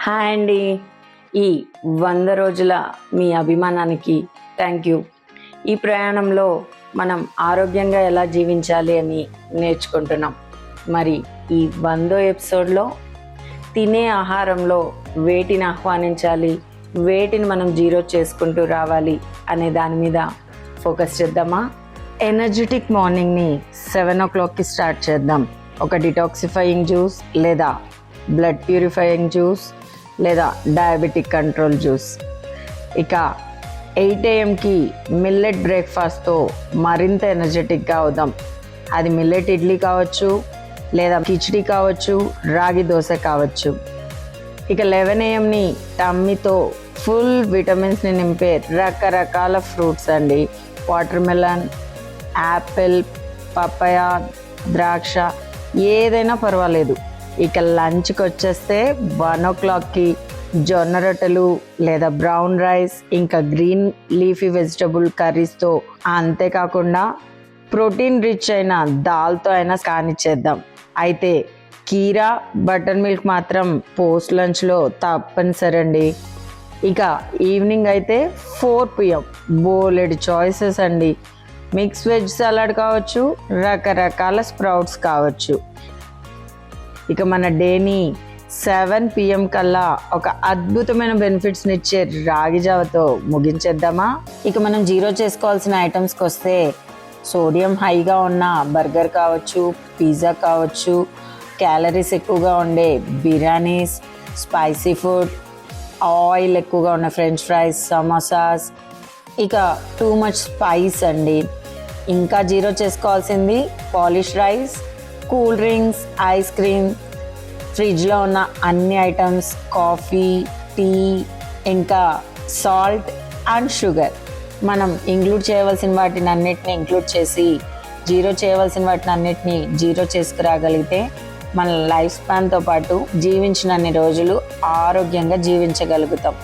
Hi అండి. ఈ 100 రోజుల మీ అభిమానానికి థ్యాంక్ యూ. ఈ ప్రయాణంలో మనం ఆరోగ్యంగా ఎలా జీవించాలి అని నేర్చుకుంటున్నాం. మరి ఈ 100వ ఎపిసోడ్లో తినే ఆహారంలో వేటిని ఆహ్వానించాలి, వేటిని మనం జీరో చేసుకుంటూ రావాలి అనే దాని మీద ఫోకస్ చేద్దామా? ఎనర్జెటిక్ మార్నింగ్ని 7 o'clockకి స్టార్ట్ చేద్దాం. ఒక డిటాక్సిఫైయింగ్ జ్యూస్ లేదా బ్లడ్ ప్యూరిఫైయింగ్ జ్యూస్ లేదా డయాబెటిక్ కంట్రోల్ జ్యూస్. ఇక 8 AM మిల్లెట్ బ్రేక్ఫాస్ట్తో మరింత ఎనర్జెటిక్గా అవుదాం. అది మిల్లెట్ ఇడ్లీ కావచ్చు, లేదా కిచిడి కావచ్చు, రాగి దోశ కావచ్చు. ఇక 11 AM టమ్మీతో ఫుల్ విటమిన్స్ని నింపే రకరకాల ఫ్రూట్స్ అండి. వాటర్ మెలన్, యాపిల్, పపాయ, ద్రాక్ష ఏదైనా పర్వాలేదు. ఇక లంచ్కి వచ్చేస్తే 1 o'clockకి జొన్న రొట్టెలు లేదా బ్రౌన్ రైస్, ఇంకా గ్రీన్ లీఫీ వెజిటబుల్ కర్రీస్తో, అంతేకాకుండా ప్రోటీన్ రిచ్ అయిన దాల్తో అయినా కానిచ్చేద్దాం. అయితే కీరా, బటర్ మిల్క్ మాత్రం పోస్ట్ లంచ్లో తప్పనిసరి అండి. ఇక ఈవినింగ్ అయితే 4 PM బోలెడు చాయిసెస్ అండి. మిక్స్ వెజ్ సలాడ్ కావచ్చు, రకరకాల స్ప్రౌట్స్ కావచ్చు. ఇక మన డేని 7 PM కల్లా ఒక అద్భుతమైన బెనిఫిట్స్ని ఇచ్చే రాగి జావతో ముగించేద్దామా? ఇక మనం జీరో చేసుకోవాల్సిన ఐటమ్స్కి వస్తే, సోడియం హైగా ఉన్న బర్గర్ కావచ్చు, పిజ్జా కావచ్చు, క్యాలరీస్ ఎక్కువగా ఉండే బిర్యానీస్, స్పైసీ ఫుడ్, ఆయిల్ ఎక్కువగా ఉన్న ఫ్రెంచ్ ఫ్రైస్, సమోసాస్, ఇక టూ మచ్ స్పైస్ అండి. ఇంకా జీరో చేసుకోవాల్సింది polish rice, cool drinks, ice cream, ఫ్రిడ్జ్లో ఉన్న అన్ని ఐటమ్స్, కాఫీ, టీ, ఇంకా సాల్ట్ అండ్ షుగర్. మనం ఇంక్లూడ్ చేయవలసిన వాటిని అన్నిటిని ఇంక్లూడ్ చేసి, జీరో చేయవలసిన వాటిని అన్నిటినీ జీరో చేసుకురాగలిగితే మన లైఫ్ స్పాన్తో పాటు జీవించినన్ని రోజులు ఆరోగ్యంగా జీవించగలుగుతాం.